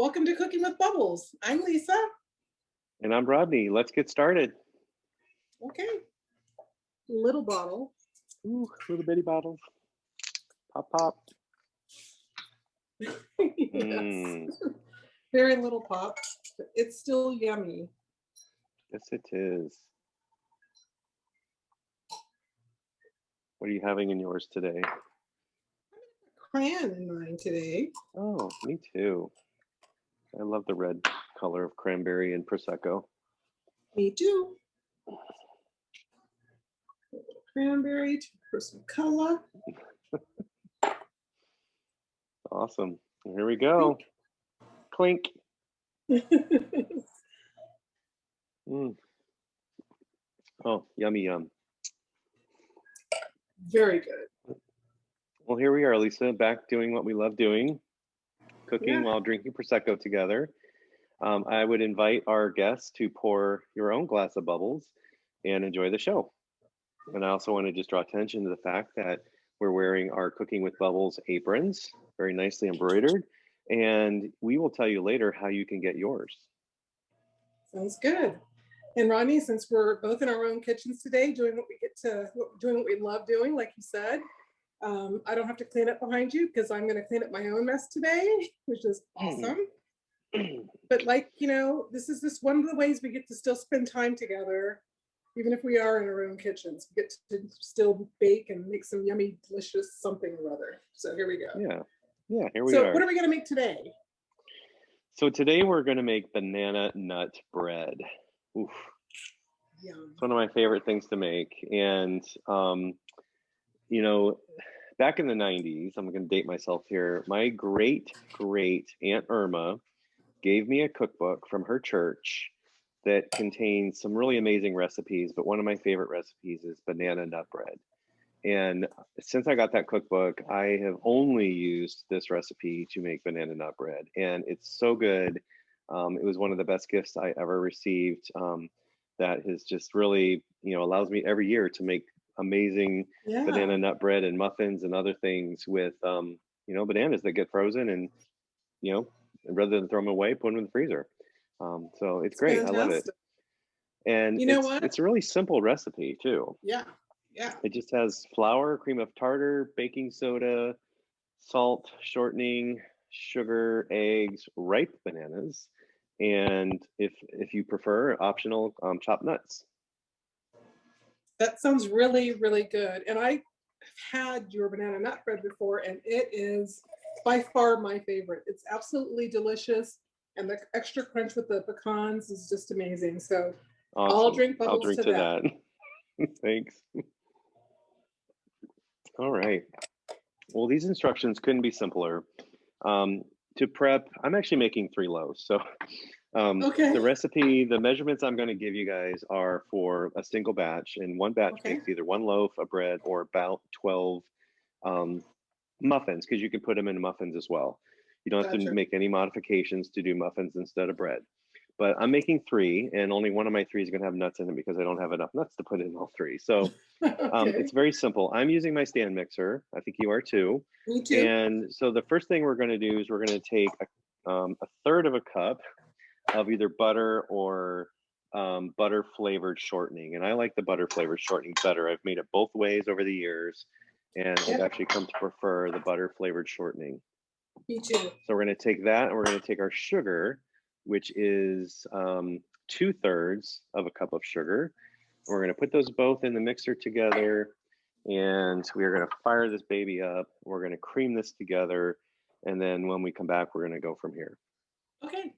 Welcome to Cooking with Bubbles. I'm Lisa. And I'm Rodney. Let's get started. Okay. Little bottle. Ooh, little bitty bottles. Pop, pop. Yes. Mm, Very little pop, but it's still yummy. yes, it is. What are you having in yours today? Cran in mine today. Oh, me too. I love the red color of cranberry and Prosecco. Me too. Cranberry for some color. Awesome. Here we go. Clink. Mm. Oh, yummy, yum. Very good. Well, here we are, Lisa, back doing what we love doing, cooking Yeah. while drinking Prosecco together. I would invite our guests to pour your own glass of bubbles and enjoy the show. And I also want to just draw attention to the fact that we're wearing our Cooking with Bubbles aprons, very nicely embroidered. And we will tell you later how you can get yours. Sounds good. And Rodney, since we're both in our own kitchens today, doing what we love doing, like you said, I don't have to clean up behind you because I'm going to clean up my own mess today, which is awesome. But this is just one of the ways we get to still spend time together, even if we are in our own kitchens. We get to still bake and make some yummy, delicious something or other. So here we go. Yeah, here we are. So what are we going to make today? So today we're going to make banana nut bread. Oof. Yum. It's one of my favorite things to make. And, back in the 90s, I'm going to date myself here, my great Aunt Irma gave me a cookbook from her church that contains some really amazing recipes, but one of my favorite recipes is banana nut bread. And since I got that cookbook, I have only used this recipe to make banana nut bread, and it's so good. It was one of the best gifts I ever received. That has just really, allows me every year to make amazing banana nut bread and muffins and other things with, bananas that get frozen and, rather than throw them away, put them in the freezer. So it's great. Fantastic. I love it. And it's a really simple recipe too. Yeah. It just has flour, cream of tartar, baking soda, salt, shortening, sugar, eggs, ripe bananas, and if you prefer, optional chopped nuts. That sounds really, really good. And I have had your banana nut bread before, and it is by far my favorite. It's absolutely delicious, and the extra crunch with the pecans is just amazing. So awesome. I'll drink bubbles to that. Thanks. All right. Well, these instructions couldn't be simpler. To prep, I'm actually making 3 loaves. So okay. The recipe, the measurements I'm going to give you guys are for a single batch, and one batch makes either 1 loaf of bread or about 12 muffins, because you can put them in muffins as well. You don't have to make any modifications to do muffins instead of bread. But I'm making 3, and only one of my 3 is going to have nuts in it because I don't have enough nuts to put in all 3. So it's very simple. I'm using my stand mixer. I think you are too. Me too. And so the first thing we're going to do is we're going to take a third of a cup of either butter or butter flavored shortening. And I like the butter flavored shortening better. I've made it both ways over the years, and I've actually come to prefer the butter flavored shortening. Me too. So we're going to take that, and we're going to take our sugar, which is 2/3 of a cup of sugar. We're going to put those both in the mixer together, and we are going to fire this baby up. We're going to cream this together, and then when we come back, we're going to go from here. Okay.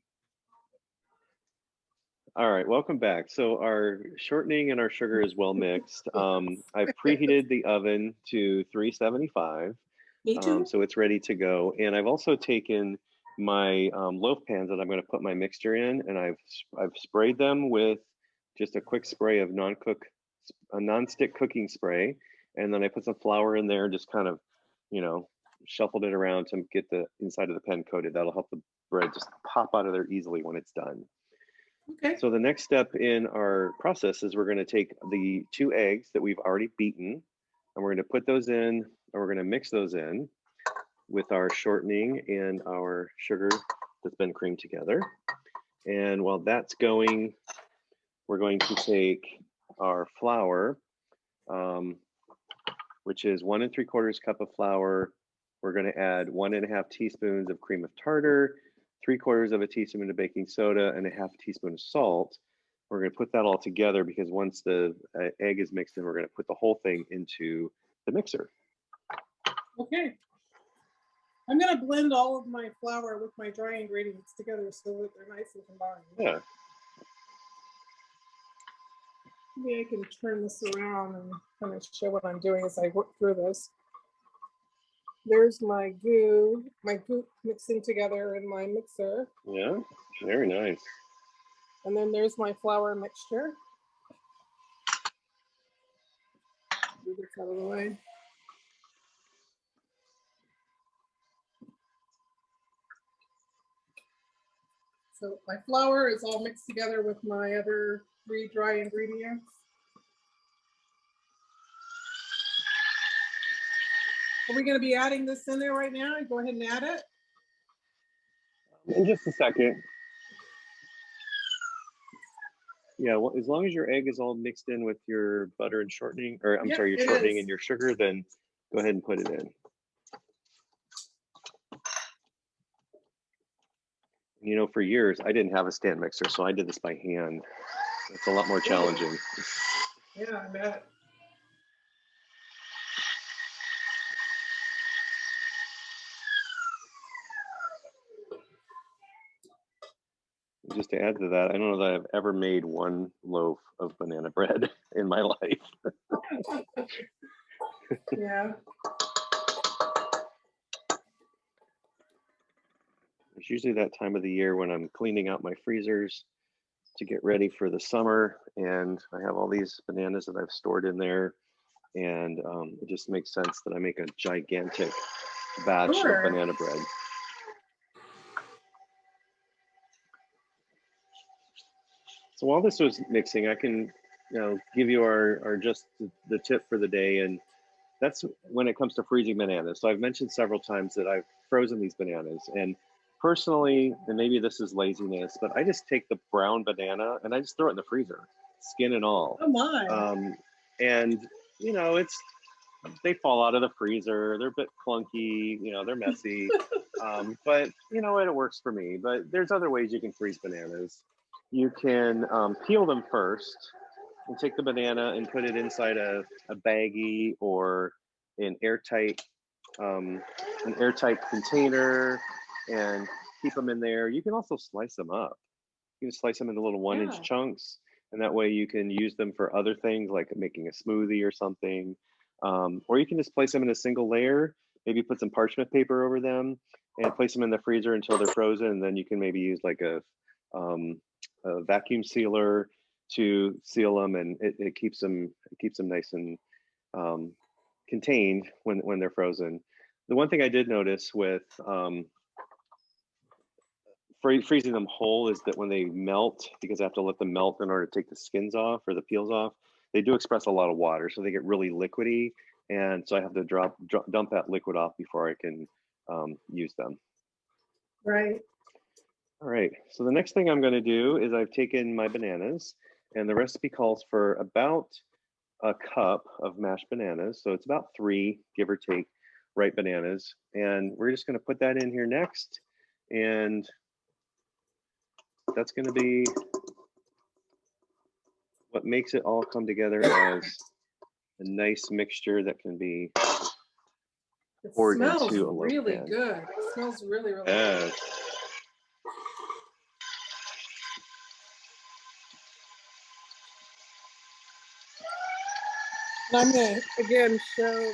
All right, welcome back. So our shortening and our sugar is well mixed. I've preheated the oven to 375. Me too. So it's ready to go. And I've also taken my loaf pans that I'm going to put my mixture in, and I've sprayed them with just a quick spray of non-stick cooking spray, and then I put some flour in there, just kind of, shuffled it around to get the inside of the pan coated. That'll help the bread just pop out of there easily when it's done. Okay. So the next step in our process is we're going to take the 2 eggs that we've already beaten, and we're going to put those in, and we're going to mix those in with our shortening and our sugar that's been creamed together. And while that's going, we're going to take our flour, which is 1 3/4 cup of flour. We're going to add 1 1/2 teaspoons of cream of tartar, 3/4 of a teaspoon of baking soda, and a 1/2 teaspoon of salt. We're going to put that all together because once the egg is mixed in, we're going to put the whole thing into the mixer. Okay. I'm going to blend all of my flour with my dry ingredients together so that they're nice and combined. Yeah. Maybe I can turn this around and kind of show what I'm doing as I work through this. There's my goop mixing together in my mixer. Yeah, very nice. And then there's my flour mixture. Move this out of the way. So my flour is all mixed together with my other 3 dry ingredients. Are we going to be adding this in there right now? Go ahead and add it. In just a second. Yeah, well, as long as your egg is all mixed in with your butter and shortening, or I'm sorry, your shortening and your sugar, then go ahead and put it in. You know, for years, I didn't have a stand mixer, so I did this by hand. It's a lot more challenging. Yeah, I bet. Just to add to that, I don't know that I've ever made 1 loaf of banana bread in my life. Yeah. It's usually that time of the year when I'm cleaning out my freezers to get ready for the summer, and I have all these bananas that I've stored in there, and it just makes sense that I make a gigantic batch of banana bread. So while this was mixing, I can give you our just the tip for the day, and that's when it comes to freezing bananas. So I've mentioned several times that I've frozen these bananas, and personally, and maybe this is laziness, but I just take the brown banana and I just throw it in the freezer, skin and all. Oh my. And you know, they fall out of the freezer. They're a bit clunky, you know, they're messy. But you know, it works for me. But there's other ways you can freeze bananas. You can peel them first and take the banana and put it inside a baggie or an airtight container and keep them in there. You can also slice them up. You can slice them into little 1-inch chunks, and that way you can use them for other things like making a smoothie or something. Or you can just place them in a single layer, maybe put some parchment paper over them and place them in the freezer until they're frozen. And then you can maybe use like a vacuum sealer to seal them, and it keeps them nice and contained when they're frozen. The one thing I did notice with freezing them whole is that when they melt, because I have to let them melt in order to take the skins off or the peels off, they do express a lot of water, so they get really liquidy, and so I have to dump that liquid off before I can use them. Right. All right, so the next thing I'm going to do is I've taken my bananas, and the recipe calls for about a cup of mashed bananas, so it's about 3, give or take, ripe bananas, and we're just going to put that in here next, and that's going to be what makes it all come together as a nice mixture that can be poured into a loaf pan. It smells really good. It smells really, really good. And I'm going to again show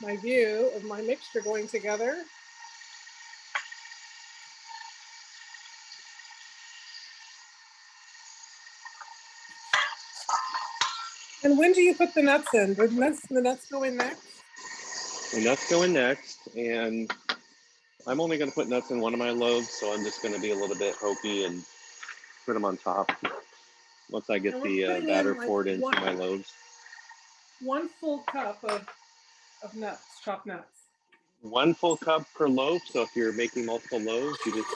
my view of my mixture going together. And when do you put the nuts in? The nuts go in next? The nuts go in next, and I'm only going to put nuts in one of my loaves, so I'm just going to be a little bit hokey and put them on top once I get the batter poured into my loaves. 1 full cup of nuts, chopped nuts. 1 full cup per loaf. So if you're making multiple loaves, you just,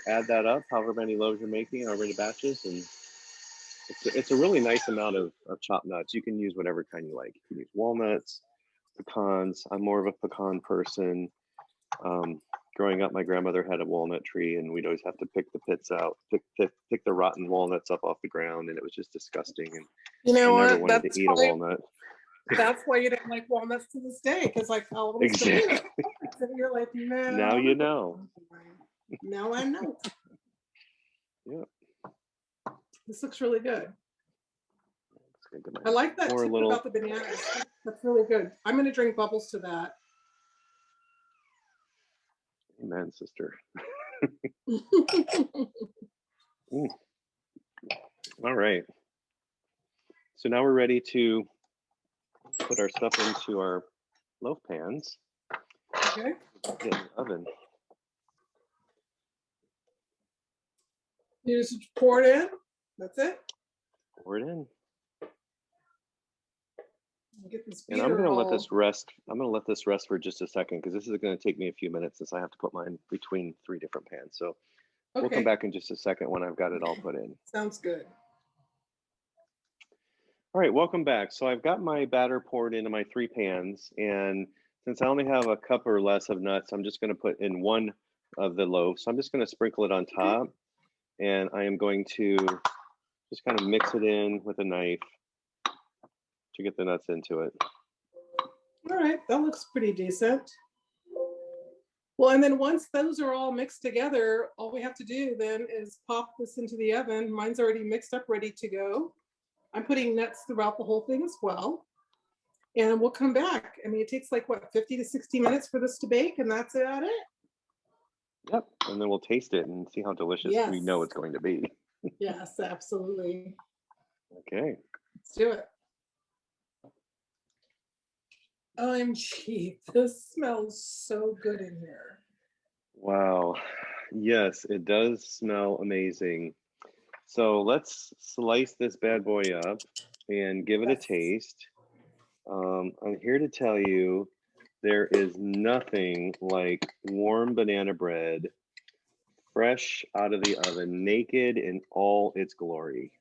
add that up, however many loaves you're making, however many batches, and it's a really nice amount of chopped nuts. You can use whatever kind you like. You can use walnuts, pecans. I'm more of a pecan person. Growing up, my grandmother had a walnut tree, and we'd always have to pick the pits out, pick the rotten walnuts up off the ground, and it was just disgusting. And You know I never what? wanted to eat a walnut. That's why you don't like walnuts to this day, because like all of them Exactly. and you're like, no. Now you know. Now I know. Yeah. This looks really good. I like that tip about the bananas. That's really good. I'm going to drink bubbles to that. Amen, sister. All right. So now we're ready to put our stuff into our loaf pans. Okay. Get in the oven. You just pour it in. That's it. Pour it in. Get this and I'm going to let this rest. I'm going to let this rest for just a second, because this is going to take me a few minutes since I have to put mine between 3 different pans. So we'll come back in just a second when I've got it all put in. Sounds good. All right, welcome back. So I've got my batter poured into my 3 pans, and since I only have a cup or less of nuts, I'm just going to put in 1 of the loaves. So I'm just going to sprinkle it on top, and I am going to just kind of mix it in with a knife to get the nuts into it. All right, that looks pretty decent. Well, and then once those are all mixed together, all we have to do then is pop this into the oven. Mine's already mixed up, ready to go. I'm putting nuts throughout the whole thing as well. And we'll come back. I mean, it takes like, what, 50 to 60 minutes for this to bake, and that's about it. Yep, and then we'll taste it and see how delicious we know it's going to be. Yes, absolutely. Okay. Let's do it. OMG, this smells so good in here. Wow. Yes, it does smell amazing. So let's slice this bad boy up and give it a taste. I'm here to tell you there is nothing like warm banana bread, fresh out of the oven, naked in all its glory.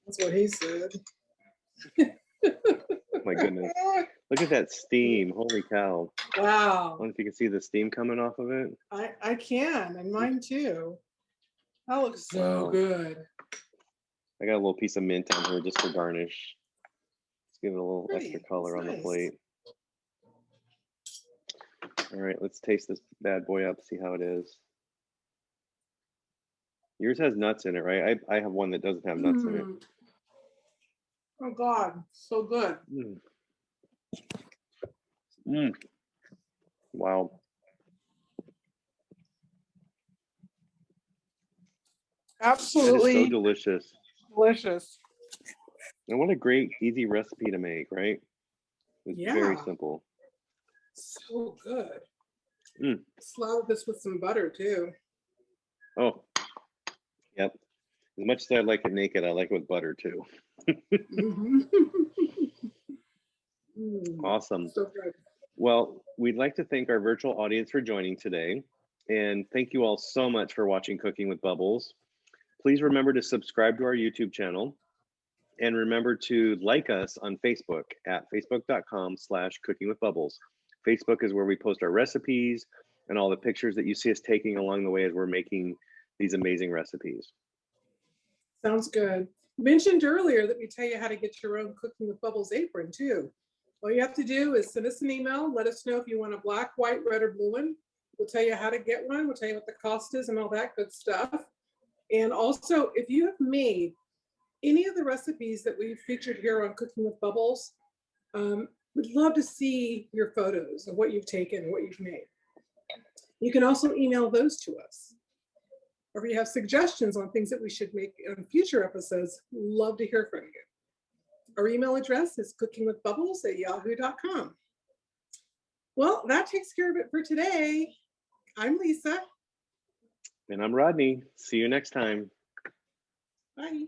That's what he said. My goodness. Look at that steam. Holy cow. Wow. I don't know if you can see the steam coming off of it. I can, and mine too. That looks so good. I got a little piece of mint on here just for garnish. Let's give it a little extra color on the plate. All right, let's taste this bad boy up, see how it is. Yours has nuts in it, right? I have one that doesn't have nuts in it. Oh God, so good. Wow. Absolutely. It is so delicious. Delicious. And what a great, easy recipe to make, right? It's very simple. So good. Slather this with some butter too. Oh, yep. As much as I like it naked, I like it with butter too. Awesome. So good. Well, we'd like to thank our virtual audience for joining today. And thank you all so much for watching Cooking with Bubbles. Please remember to subscribe to our YouTube channel. And remember to like us on Facebook at facebook.com/cookingwithbubbles. Facebook is where we post our recipes and all the pictures that you see us taking along the way as we're making these amazing recipes. Sounds good. You mentioned earlier that we tell you how to get your own Cooking with Bubbles apron too. All you have to do is send us an email. Let us know if you want a black, white, red, or blue one. We'll tell you how to get one. We'll tell you what the cost is and all that good stuff. And also, if you have made any of the recipes that we've featured here on Cooking with Bubbles, we'd love to see your photos of what you've taken, what you've made. You can also email those to us. Or if you have suggestions on things that we should make in future episodes, love to hear from you. Our email address is cookingwithbubbles@yahoo.com. Well, that takes care of it for today. I'm Lisa. And I'm Rodney. See you next time. Bye.